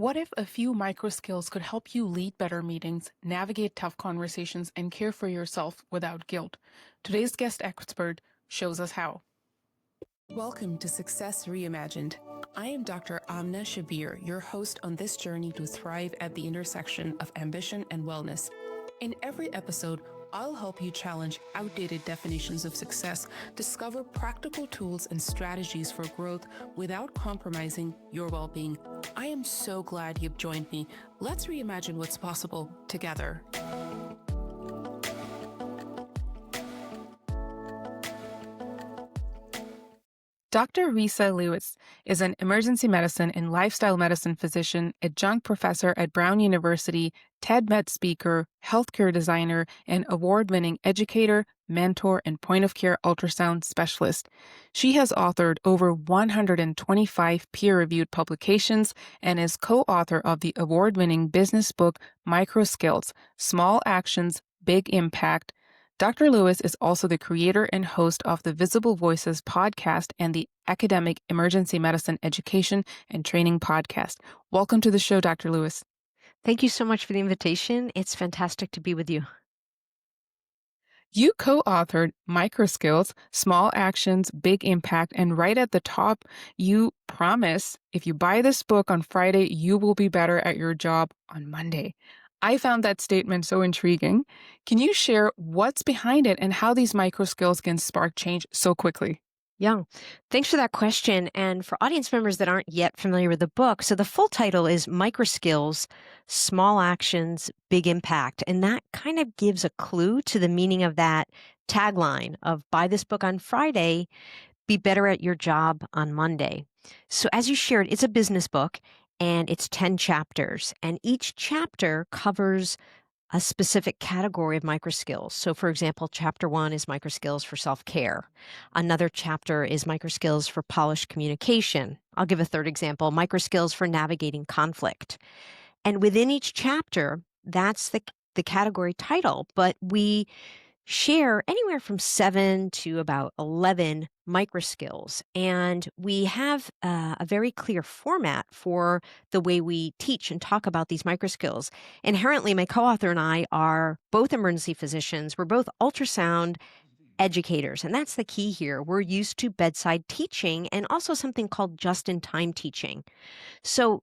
What if a few micro skills could help you lead better meetings, navigate tough conversations, and care for yourself without guilt? Today's guest expert shows us how. Welcome to Success Reimagined. I am Dr. Amna Shabir, your host on this journey to thrive at the intersection of ambition and wellness. In every episode, I'll help you challenge outdated definitions of success, discover practical tools and strategies for growth without compromising your well being. I am so glad you've joined me. Let's reimagine what's possible together. Dr. Resa Lewis is an emergency medicine and lifestyle medicine physician, adjunct professor at Brown University, TEDMED speaker, healthcare designer, and award-winning educator, mentor, and point-of-care ultrasound specialist. She has authored over 125 peer-reviewed publications and is co-author of the award-winning business book MicroSkills: Small Actions, Big Impact. Dr. Lewis is also the creator and host of the Visible Voices podcast and the Academic Emergency Medicine Education and Training podcast. Welcome to the show, Dr. Lewis. Thank you so much for the invitation. It's fantastic to be with you. You co-authored MicroSkills, Small Actions, Big Impact, and right at the top, you promise if you buy this book on Friday, you will be better at your job on Monday. I found that statement so intriguing. Can you share what's behind it and how these micro skills can spark change so quickly? Yeah, thanks for that question. And for audience members that aren't yet familiar with the book, so the full title is MicroSkills: Small Actions, Big Impact. And that kind of gives a clue to the meaning of that tagline of buy this book on Friday, be better at your job on Monday. So as you shared, it's a business book and it's 10 chapters. And each chapter covers a specific category of microskills. So for example, chapter 1 is microskills for self-care. Another chapter is microskills for polished communication. I'll give a third example, microskills for navigating conflict. And within each chapter, that's the category title, but we share anywhere from 7 to about 11 microskills. And we have a very clear format for the way we teach and talk about these microskills. Inherently, my co-author and I are both emergency physicians. We're both ultrasound educators. And that's the key here. We're used to bedside teaching and also something called just-in-time teaching. So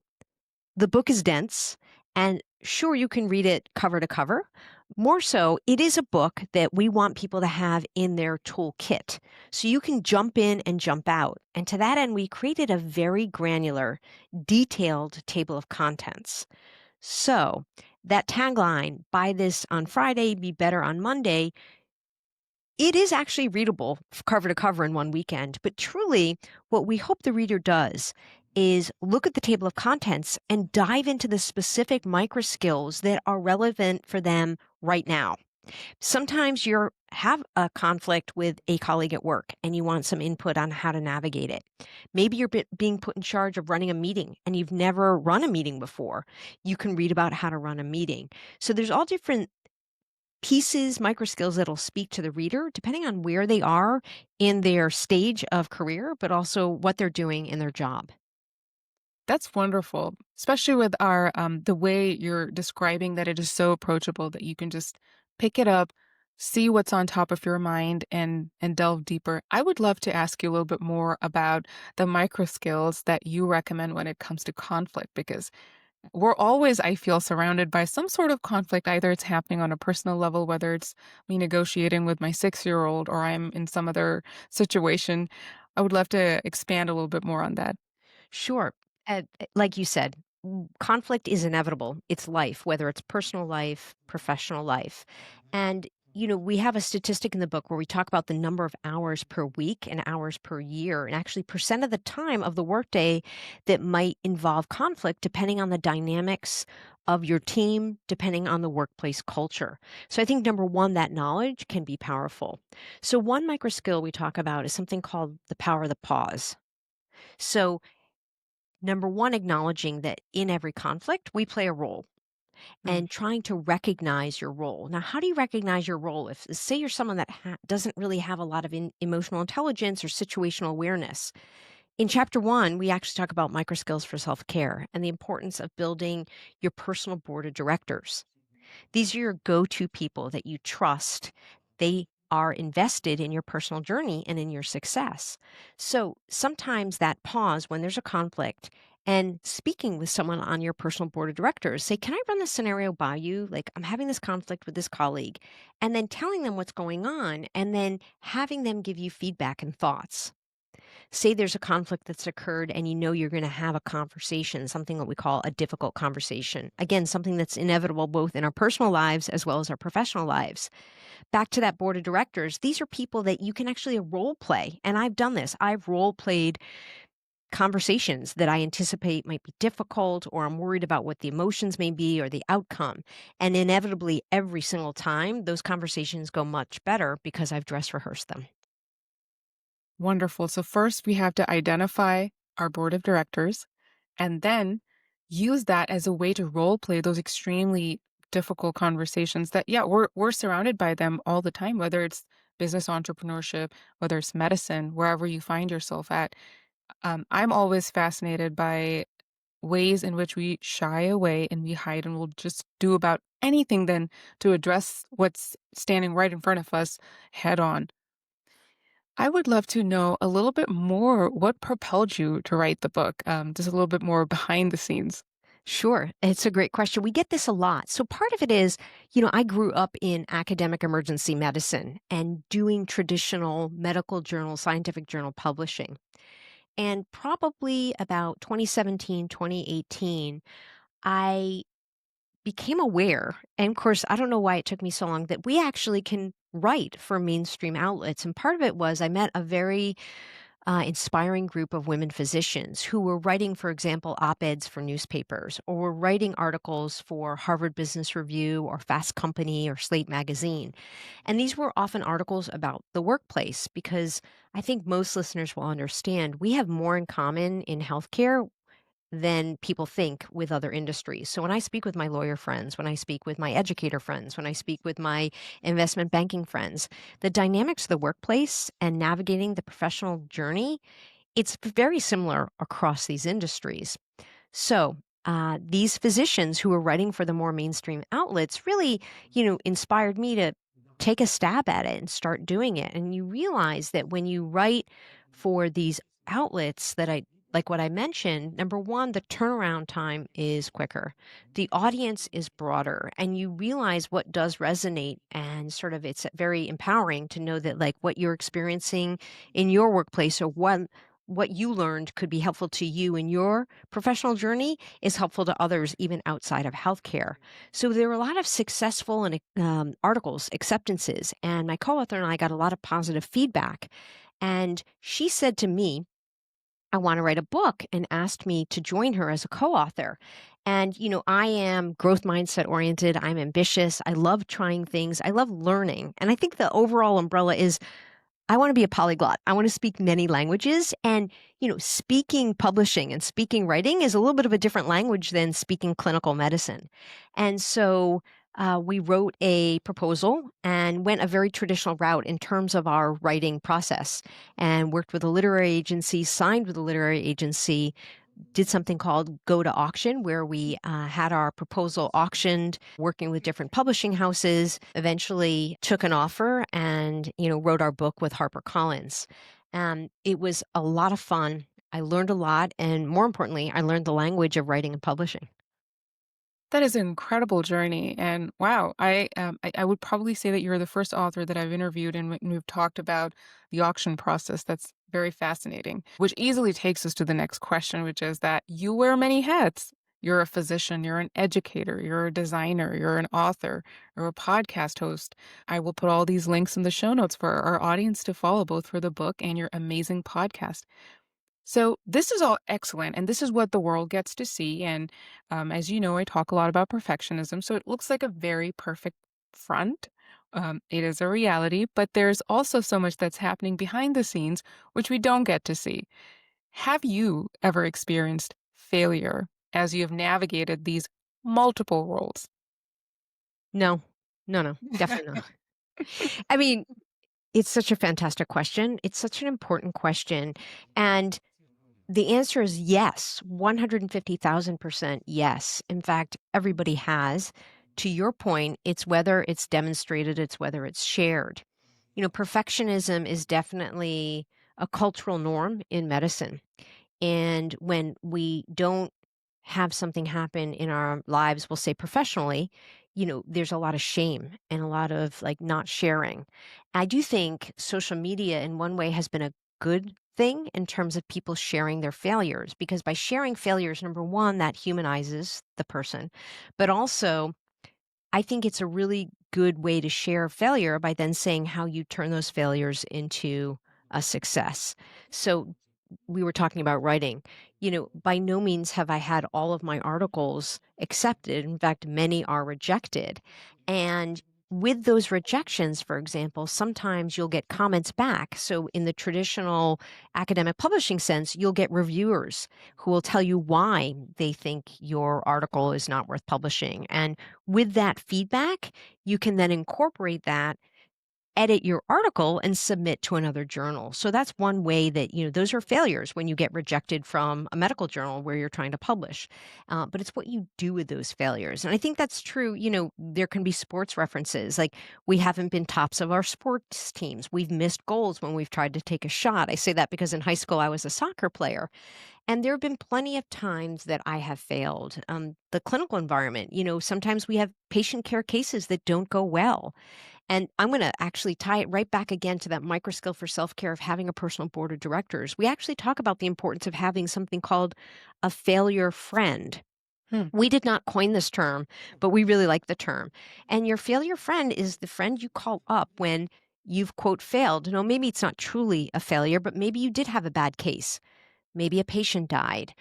the book is dense, and sure, you can read it cover to cover. More so, it is a book that we want people to have in their toolkit. So you can jump in and jump out. And to that end, we created a very granular, detailed table of contents. So that tagline, buy this on Friday, be better on Monday, it is actually readable cover to cover in one weekend. But truly, what we hope the reader does is look at the table of contents and dive into the specific micro skills that are relevant for them right now. Sometimes you have a conflict with a colleague at work and you want some input on how to navigate it. Maybe you're being put in charge of running a meeting and you've never run a meeting before. You can read about how to run a meeting. So there's all different pieces, micro skills that'll speak to the reader depending on where they are in their stage of career, but also what they're doing in their job. That's wonderful, especially with our the way you're describing that it is so approachable that you can just pick it up, see what's on top of your mind, and delve deeper. I would love to ask you a little bit more about the micro skills that you recommend when it comes to conflict, because we're always, I feel, surrounded by some sort of conflict. Either it's happening on a personal level, whether it's me negotiating with my 6-year-old or I'm in some other situation. I would love to expand a little bit more on that. Sure. Like you said, conflict is inevitable. It's life, whether it's personal life, professional life. And, we have a statistic in the book where we talk about the number of hours per week and hours per year, and actually percent of the time of the workday that might involve conflict, depending on the dynamics of your team, depending on the workplace culture. So I think number one, that knowledge can be powerful. So one micro skill we talk about is something called the power of the pause. So number one, acknowledging that in every conflict, we play a role and trying to recognize your role. Now, how do you recognize your role? If, say, you're someone that doesn't really have a lot of emotional intelligence or situational awareness, In chapter 1, we actually talk about microskills for self-care and the importance of building your personal board of directors. These are your go-to people that you trust. They are invested in your personal journey and in your success. So sometimes that pause when there's a conflict and speaking with someone on your personal board of directors, say, can I run this scenario by you? Like, I'm having this conflict with this colleague, and then telling them what's going on, and then having them give you feedback and thoughts. Say there's a conflict that's occurred and you know you're going to have a conversation, something that we call a difficult conversation. Again, something that's inevitable both in our personal lives as well as our professional lives. Back to that board of directors, these are people that you can actually role play. And I've done this. I've role played conversations that I anticipate might be difficult, or I'm worried about what the emotions may be or the outcome. And inevitably, every single time, those conversations go much better because I've dress rehearsed them. Wonderful. So first we have to identify our board of directors and then use that as a way to role play those extremely difficult conversations that yeah, we're surrounded by them all the time, whether it's business entrepreneurship, whether it's medicine, wherever you find yourself at. I'm always fascinated by ways in which we shy away and we hide and we'll just do about anything then to address what's standing right in front of us head on. I would love to know a little bit more what propelled you to write the book, just a little bit more behind the scenes. Sure. It's a great question. We get this a lot. So part of it is, I grew up in academic emergency medicine and doing traditional medical journal, scientific journal publishing. And probably about 2017, 2018, I became aware, and of course, I don't know why it took me so long, that we actually can write for mainstream outlets. And part of it was I met a very inspiring group of women physicians who were writing, for example, op eds for newspapers or were writing articles for Harvard Business Review or Fast Company or Slate Magazine. And these were often articles about the workplace because I think most listeners will understand we have more in common in healthcare than people think with other industries. So when I speak with my lawyer friends, when I speak with my educator friends, when I speak with my investment banking friends, the dynamics of the workplace and navigating the professional journey, it's very similar across these industries. So, these physicians who were writing for the more mainstream outlets really, inspired me to take a stab at it and start doing it. And you realize that when you write for these outlets that I like what I mentioned, number one, the turnaround time is quicker. The audience is broader, and you realize what does resonate. And sort of it's very empowering to know that, like, what you're experiencing in your workplace or what you learned could be helpful to you in your professional journey is helpful to others even outside of healthcare. So there were a lot of successful and articles, acceptances, and my co-author and I got a lot of positive feedback. And she said to me, I want to write a book, and asked me to join her as a co-author. And, I am growth mindset oriented. I'm ambitious. I love trying things. I love learning. And I think the overall umbrella is I want to be a polyglot. I want to speak many languages. And, speaking publishing and speaking writing is a little bit of a different language than speaking clinical medicine. And so we wrote a proposal and went a very traditional route in terms of our writing process and worked with a literary agency, signed with a literary agency, did something called go to auction, where we had our proposal auctioned, working with different publishing houses, eventually took an offer and, wrote our book with HarperCollins. It was a lot of fun. I learned a lot. And more importantly, I learned the language of writing and publishing. That is an incredible journey, and wow, I would probably say that you're the first author that I've interviewed and we've talked about the auction process. That's very fascinating, which easily takes us to the next question, which is that you wear many hats. You're a physician, you're an educator, you're a designer, you're an author, you're a podcast host. I will put all these links in the show notes for our audience to follow, both for the book and your amazing podcast. So this is all excellent, and this is what the world gets to see. And as you know, I talk a lot about perfectionism, so it looks like a very perfect front. It is a reality, but there's also so much that's happening behind the scenes, which we don't get to see. Have you ever experienced failure as you have navigated these multiple roles? No, no, no, definitely not. I mean, it's such a fantastic question. It's such an important question. And The answer is yes, 150,000% yes. In fact, everybody has. To your point, it's whether it's demonstrated, it's whether it's shared. Perfectionism is definitely a cultural norm in medicine. And when we don't have something happen in our lives, we'll say professionally, there's a lot of shame and a lot of like not sharing. I do think social media in one way has been a good thing in terms of people sharing their failures, because by sharing failures, number one, that humanizes the person, but also I think it's a really good way to share failure by then saying how you turn those failures into a success. So we were talking about writing. By no means have I had all of my articles accepted. In fact, many are rejected. And with those rejections, for example, sometimes you'll get comments back. So, in the traditional academic publishing sense, you'll get reviewers who will tell you why they think your article is not worth publishing. And with that feedback, you can then incorporate that, edit your article and submit to another journal. So that's one way that, those are failures when you get rejected from a medical journal where you're trying to publish. But it's what you do with those failures. And I think that's true. There can be sports references. Like we haven't been tops of our sports teams. We've missed goals when we've tried to take a shot. I say that because in high school, I was a soccer player. And there have been plenty of times that I have failed. The clinical environment, sometimes we have patient care cases that don't go well. And I'm going to actually tie it right back again to that micro skill for self care of having a personal board of directors. We actually talk about the importance of having something called a failure friend. Hmm. We did not coin this term, but we really like the term. And your failure friend is the friend you call up when you've, quote, failed. Maybe it's not truly a failure, but maybe you did have a bad case. Maybe a patient died.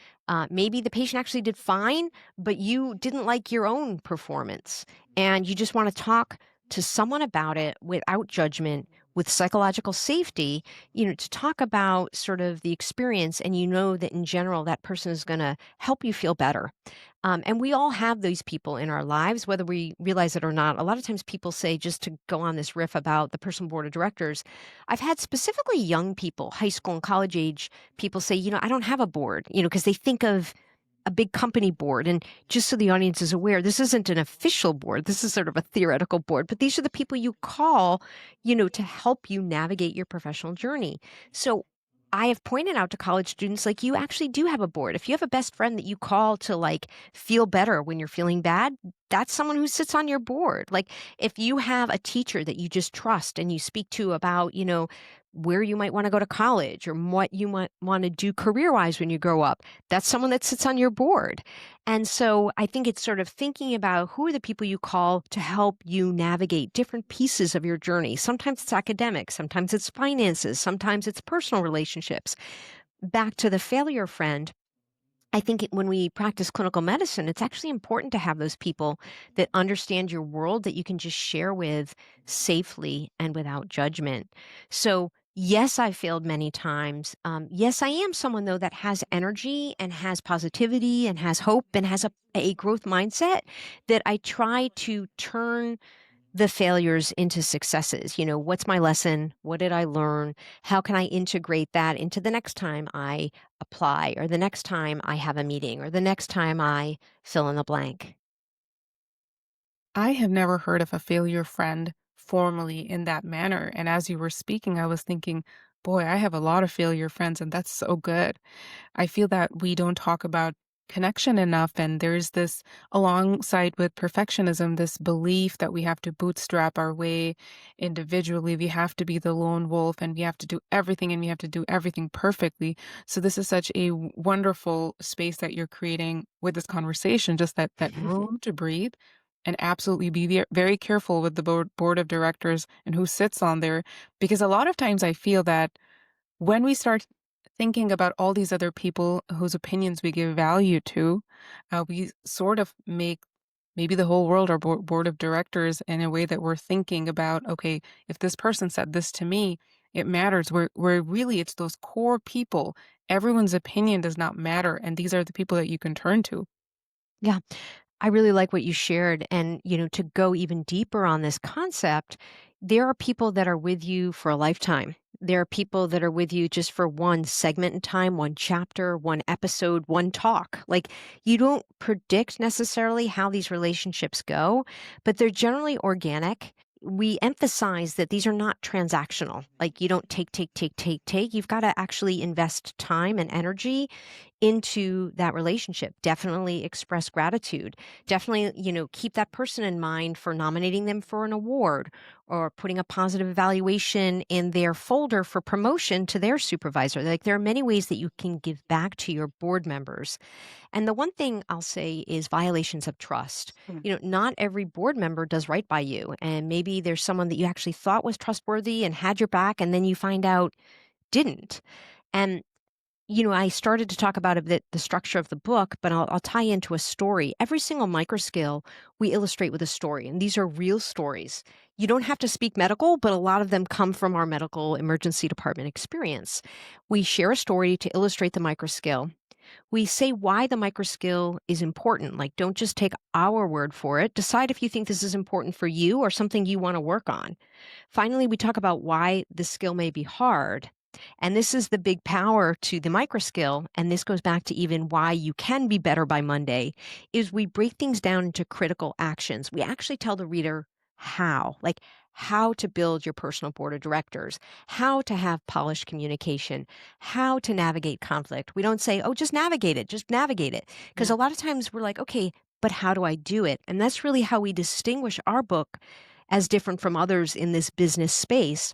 Maybe the patient actually did fine, but you didn't like your own performance. And you just want to talk to someone about it without judgment, with psychological safety, to talk about sort of the experience. And you know that in general, that person is going to help you feel better. And we all have these people in our lives, whether we realize it or not. A lot of times people say, just to go on this riff about the personal board of directors, I've had specifically young people, high school and college age people say, I don't have a board, because they think of a big company board. And just so the audience is aware, this isn't an official board. This is sort of a theoretical board, but these are the people you call, to help you navigate your professional journey. So I have pointed out to college students, like, you actually do have a board. If you have a best friend that you call to like feel better when you're feeling bad, that's someone who sits on your board. Like if you have a teacher that you just trust and you speak to about, where you might want to go to college or what you might want to do career wise when you grow up, that's someone that sits on your board. And so I think it's sort of thinking about who are the people you call to help you navigate different pieces of your journey. Sometimes it's academic, sometimes it's finances, sometimes it's personal relationships. Back to the failure friend. I think when we practice clinical medicine, it's actually important to have those people that understand your world that you can just share with safely and without judgment. So, yes, I failed many times. Yes, I am someone, though, that has energy and has positivity and has hope and has a growth mindset that I try to turn the failures into successes. What's my lesson? What did I learn? How can I integrate that into the next time I apply, or the next time I have a meeting, or the next time I fill in the blank? I have never heard of a failure friend formally in that manner. And as you were speaking, I was thinking, boy, I have a lot of failure friends, and that's so good. I feel that we don't talk about connection enough. And there's this, alongside with perfectionism, this belief that we have to bootstrap our way individually. We have to be the lone wolf and we have to do everything and we have to do everything perfectly. So this is such a wonderful space that you're creating with this conversation, just that room to breathe and absolutely be very careful with the board of directors and who sits on there. Because a lot of times I feel that when we start thinking about all these other people whose opinions we give value to, we sort of make maybe the whole world our board of directors in a way that we're thinking about, okay, if this person said this to me, it matters. Where really it's those core people. Everyone's opinion does not matter. And these are the people that you can turn to. Yeah. I really like what you shared. And, to go even deeper on this concept, there are people that are with you for a lifetime. There are people that are with you just for one segment in time, one chapter, one episode, one talk. Like, you don't predict necessarily how these relationships go, but they're generally organic. We emphasize that these are not transactional. Like, you don't take, take, take, take, take. You've got to actually invest time and energy into that relationship. Definitely express gratitude. Definitely, keep that person in mind for nominating them for an award or putting a positive evaluation in their folder for promotion to their supervisor. Like, there are many ways that you can give back to your board members. And the one thing I'll say is violations of trust. Mm. Not every board member does right by you. And maybe there's someone that you actually thought was trustworthy and had your back, and then you find out didn't. And I started to talk about the structure of the book, but I'll tie into a story. Every single microskill we illustrate with a story, and these are real stories. You don't have to speak medical, but a lot of them come from our medical emergency department experience. We share a story to illustrate the microskill. We say why the microskill is important. Like, don't just take our word for it. Decide if you think this is important for you or something you want to work on. Finally, we talk about why the skill may be hard. And this is the big power to the microskill. And this goes back to even why you can be better by Monday is we break things down into critical actions. We actually tell the reader how, like how to build your personal board of directors, how to have polished communication, how to navigate conflict. We don't say, oh, just navigate it, just navigate it. Because Yeah. a lot of times we're like, okay, but how do I do it? And that's really how we distinguish our book as different from others in this business space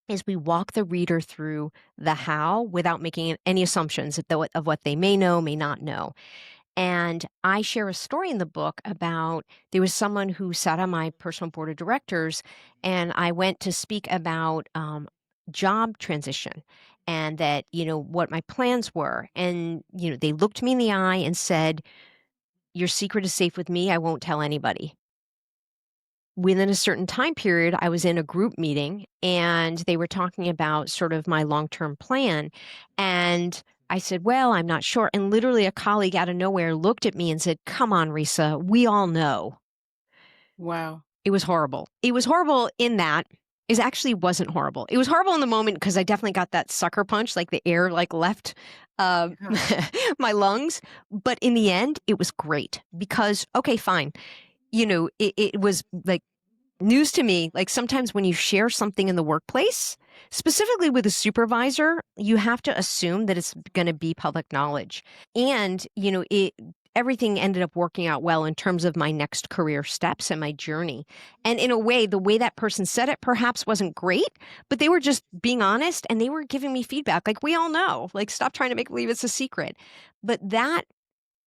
is we walk the reader through the how without making any assumptions of what they may know, may not know. And I share a story in the book about there was someone who sat on my personal board of directors, and I went to speak about job transition and that, what my plans were. And, they looked me in the eye and said, your secret is safe with me. I won't tell anybody. Within a certain time period, I was in a group meeting and they were talking about sort of my long-term plan. And I said, well, I'm not sure. And literally a colleague out of nowhere looked at me and said, come on, Risa, we all know. Wow. It was horrible. It was horrible in that it actually wasn't horrible. It was horrible in the moment because I definitely got that sucker punch, like the air like left uh, Yeah. my lungs. But in the end, it was great because, okay, fine. It was like news to me. Like sometimes when you share something in the workplace, specifically with a supervisor, you have to assume that it's going to be public knowledge. And, everything ended up working out well in terms of my next career steps and my journey. And in a way, the way that person said it perhaps wasn't great, but they were just being honest and they were giving me feedback. Like, we all know, like, stop trying to make believe it's a secret. But that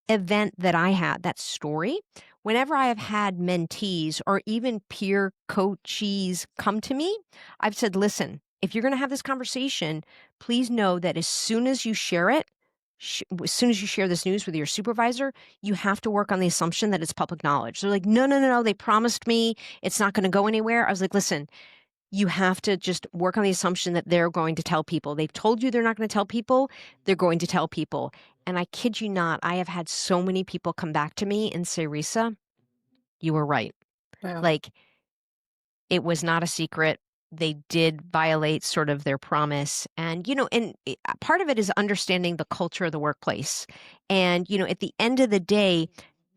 event that I had, that story, whenever I have had mentees or even peer coachees come to me, I've said, listen, if you're going to have this conversation, please know that as soon as you share it, as soon as you share this news with your supervisor, you have to work on the assumption that it's public knowledge. They're like, no, no, no, no. They promised me it's not going to go anywhere. I was like, listen, you have to just work on the assumption that they're going to tell people. They've told you they're not going to tell people. They're going to tell people. And I kid you not, I have had so many people come back to me and say, Risa, you were right. Wow. Like, it was not a secret. They did violate sort of their promise. And, part of it is understanding the culture of the workplace. And, at the end of the day,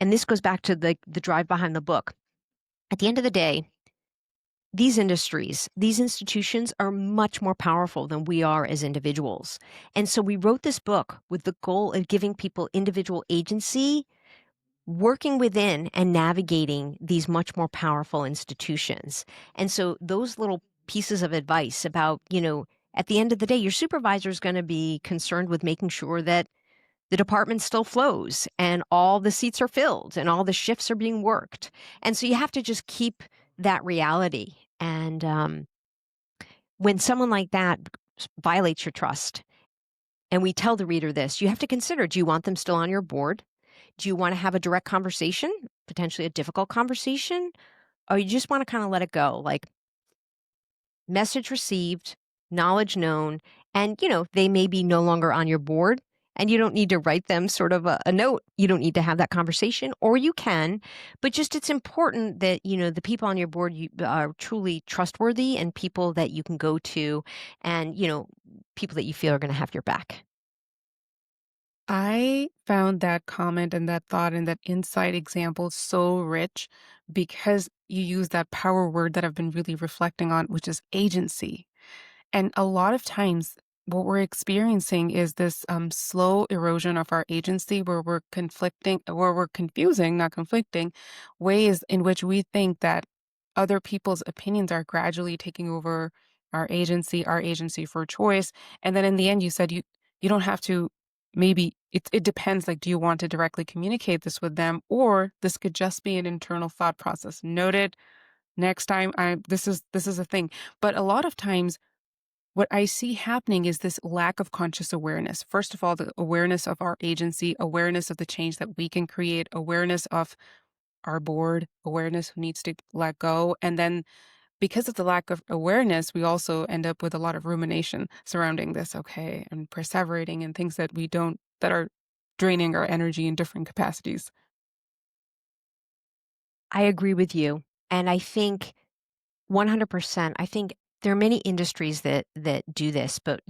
and this goes back to the drive behind the book, at the end of the day, these industries, these institutions are much more powerful than we are as individuals. And so we wrote this book with the goal of giving people individual agency, working within and navigating these much more powerful institutions. And so those little pieces of advice about, at the end of the day, your supervisor is going to be concerned with making sure that the department still flows and all the seats are filled and all the shifts are being worked. And so you have to just keep that reality. And when someone like that violates your trust, and we tell the reader this, you have to consider, do you want them still on your board? Do you want to have a direct conversation, potentially a difficult conversation? Or you just want to kind of let it go? Like, message received, knowledge known, and, they may be no longer on your board. And you don't need to write them sort of a note. You don't need to have that conversation, or you can, but just it's important that, the people on your board are truly trustworthy and people that you can go to and, people that you feel are going to have your back. I found that comment and that thought and that insight example so rich because you use that power word that I've been really reflecting on, which is agency. And a lot of times, what we're experiencing is this slow erosion of our agency where we're confusing, not conflicting, ways in which we think that other people's opinions are gradually taking over our agency for choice. And then in the end, you said you don't have to. Maybe it depends. Like, do you want to directly communicate this with them, or this could just be an internal thought process? Noted. Next time, I this is a thing. But a lot of times what I see happening is this lack of conscious awareness. First of all, the awareness of our agency, awareness of the change that we can create, awareness of our board, awareness who needs to let go. And then because of the lack of awareness, we also end up with a lot of rumination surrounding this, okay, and perseverating and things that are draining our energy in different capacities. I agree with you. And I think 100%. I think there are many industries that do this, but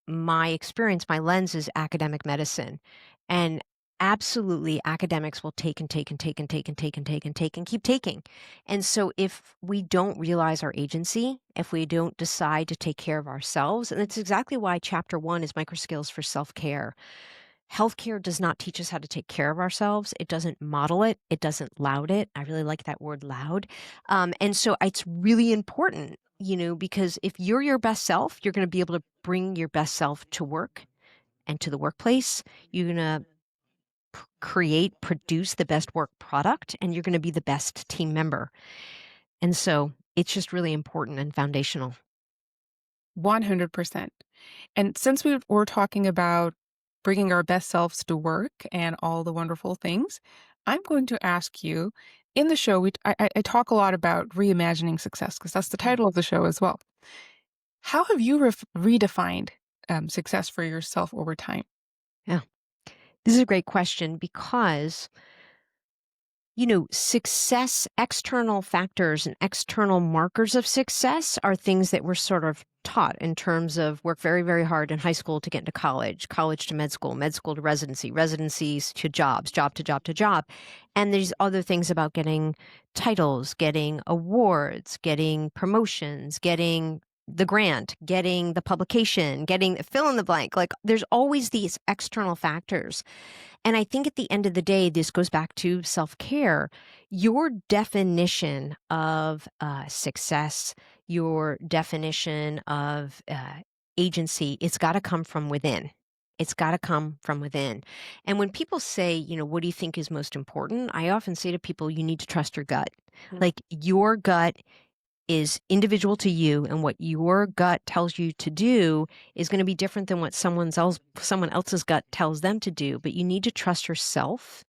my experience, my lens is academic medicine. And absolutely academics will take and take and take and take and take and take and take and keep taking. And so if we don't realize our agency, if we don't decide to take care of ourselves, and it's exactly why chapter 1 is microskills for self-care. Healthcare does not teach us how to take care of ourselves. It doesn't model it. It doesn't loud it. I really like that word loud. And so it's really important, because if you're your best self, you're going to be able to bring your best self to work and to the workplace. You're going to produce the best work product, and you're going to be the best team member. And so it's just really important and foundational. 100%. And since we're talking about bringing our best selves to work and all the wonderful things, I'm going to ask you in the show, I talk a lot about reimagining success because that's the Mm. title of the show as well. How have you redefined success for yourself over time? Yeah. This is a great question because success, external factors and external markers of success are things that we're sort of taught in terms of work very, very hard in high school to get into college, college to med school to residency, residencies to jobs, job to job to job. And there's other things about getting titles, getting awards, getting promotions, getting the grant, getting the publication, getting fill in the blank. Like there's always these external factors. And I think at the end of the day, this goes back to self care. Your definition of success, your definition of agency, it's got to come from within. It's got to come from within. And when people say, what do you think is most important? I often say to people, you need to trust your gut. Like your gut is individual to you, and what your gut tells you to do is going to be different than what someone else's gut tells them to do. But you need to trust yourself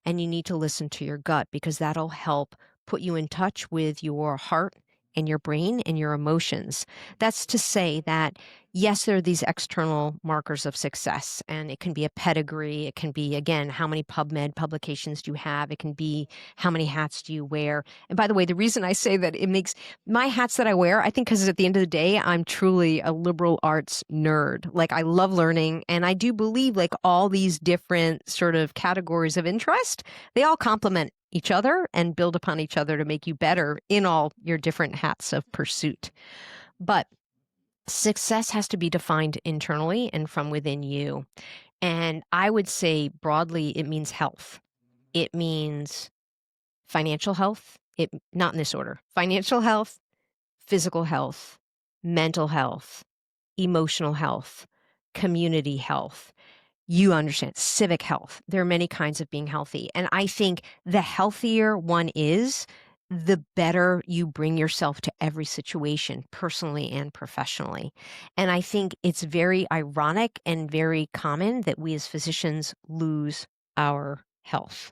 and you need to listen to your gut because that'll help put you in touch with your heart and your brain and your emotions. That's to say that yes, there are these external markers of success, and it can be a pedigree. It can be, again, how many PubMed publications do you have? It can be how many hats do you wear? And by the way, the reason I say that it makes my hats that I wear, I think because at the end of the day, I'm truly a liberal arts nerd. Like I love learning, and I do believe like all these different sort of categories of interest, they all complement each other and build upon each other to make you better in all your different hats of pursuit. But success has to be defined internally and from within you. And I would say broadly, it means health. It means financial health. It not in this order. Financial health, physical health, mental health, emotional health, community health. You understand civic health. There are many kinds of being healthy. And I think the healthier one is, the better you bring yourself to every situation, personally and professionally. And I think it's very ironic and very common that we as physicians lose our health.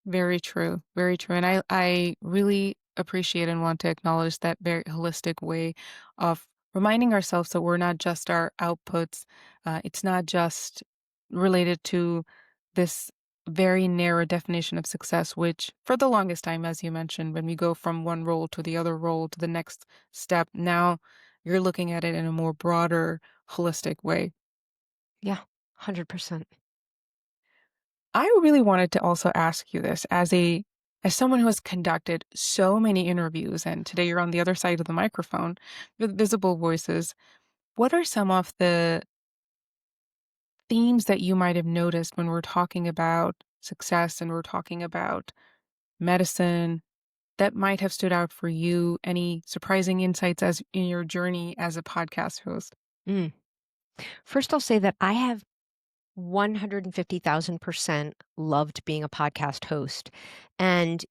Very true. Very true. And I really appreciate and want to acknowledge that very holistic way of reminding ourselves that we're not just our outputs. It's not just related to this very narrow definition of success, which for the longest time, as you mentioned, when we go from one role to the other role to the next step, now you're looking at it in a more broader, holistic way. Yeah, 100%. I really wanted to also ask you this as someone who has conducted so many interviews, and today you're on the other side of the microphone with visible voices. What are some of the themes that you might have noticed when we're talking about success and we're talking about medicine that might have stood out for you? Any surprising insights as in your journey as a podcast host? Mm. First, I'll say that I have 150,000% loved being a podcast host. And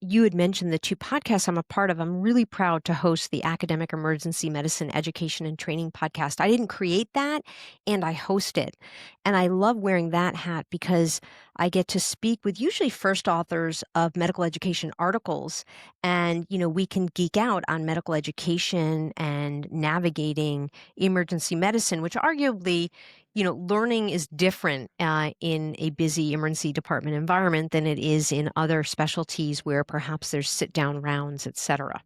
you had mentioned the two podcasts I'm a part of. I'm really proud to host the Academic Emergency Medicine Education and Training podcast. I didn't create that, and I host it. And I love wearing that hat because I get to speak with usually first authors of medical education articles. And, we can geek out on medical education and navigating emergency medicine, which arguably learning is different in a busy emergency department environment than it is in other specialties where perhaps there's sit down rounds, et cetera.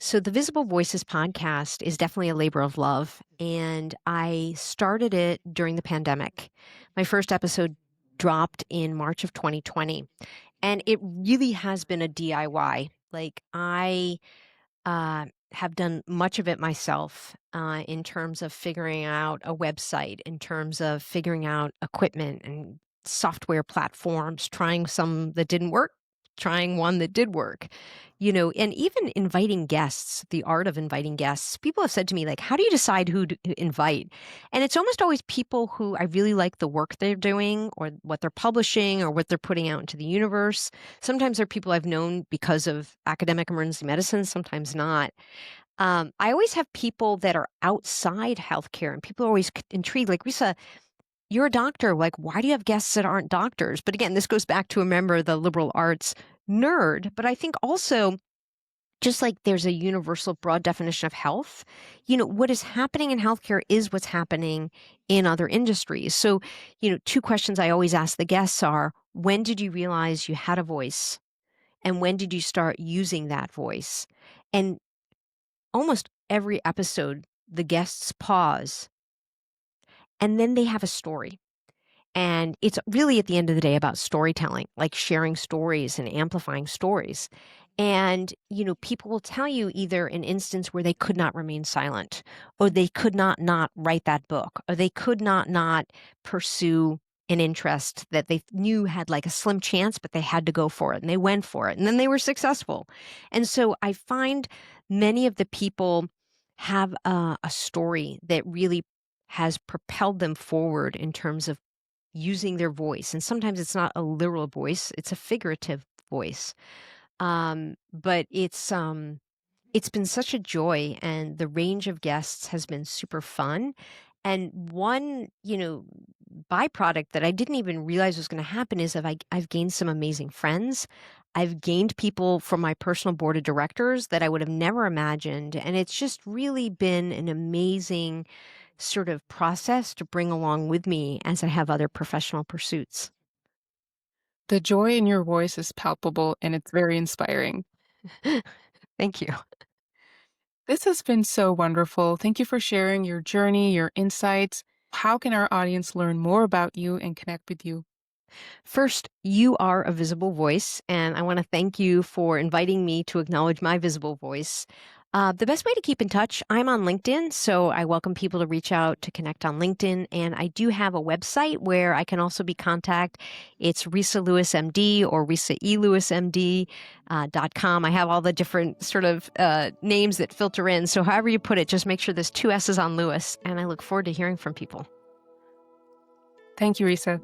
So the Visible Voices podcast is definitely a labor of love. And I started it during the pandemic. My first episode dropped in March of 2020. And it really has been a DIY. Like I have done much of it myself in terms of figuring out a website, in terms of figuring out equipment and software platforms, trying some that didn't work, trying one that did work, and even inviting guests, the art of inviting guests. People have said to me, like, how do you decide who to invite? And it's almost always people who I really like the work they're doing or what they're publishing or what they're putting out into the universe. Sometimes they're people I've known because of academic emergency medicine, sometimes not. I always have people that are outside healthcare, and people are always intrigued. Like, Risa, you're a doctor. Like, why do you have guests that aren't doctors? But again, this goes back to a member of the liberal arts nerd. But I think also, just like there's a universal broad definition of health, what is happening in healthcare is what's happening in other industries. So, two questions I always ask the guests are, when did you realize you had a voice? And when did you start using that voice? And almost every episode, the guests pause and then they have a story. And it's really at the end of the day about storytelling, like sharing stories and amplifying stories. And, people will tell you either an instance where they could not remain silent, or they could not write that book, or they could not pursue an interest that they knew had like a slim chance, but they had to go for it and they went for it and then they were successful. And so I find many of the people have a story that really has propelled them forward in terms of using their voice. And sometimes it's not a literal voice, it's a figurative voice. But it's been such a joy, and the range of guests has been super fun. And one, byproduct that I didn't even realize was going to happen is I've gained some amazing friends. I've gained people from my personal board of directors that I would have never imagined. And it's just really been an amazing sort of process to bring along with me as I have other professional pursuits. The joy in your voice is palpable and it's very inspiring. Thank you. This has been so wonderful. Thank you for sharing your journey, your insights. How can our audience learn more about you and connect with you? First, you are a visible voice, and I want to thank you for inviting me to acknowledge my visible voice. The best way to keep in touch, I'm on LinkedIn, so I welcome people to reach out to connect on LinkedIn. And I do have a website where I can also be contacted. It's Risa Lewis MD or Resa E Lewis MD .com. I have all the different sort of names that filter in. So however you put it, just make sure there's two S's on Lewis. And I look forward to hearing from people. Thank you, Risa.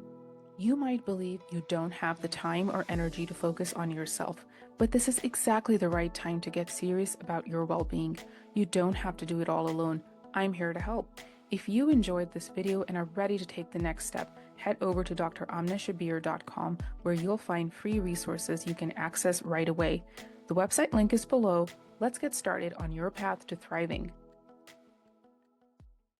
You might believe you don't have the time or energy to focus on yourself, but this is exactly the right time to get serious about your well-being. You don't have to do it all alone. I'm here to help. If you enjoyed this video and are ready to take the next step, head over to dramneshabir.com where you'll find free resources you can access right away. The website link is below. Let's get started on your path to thriving.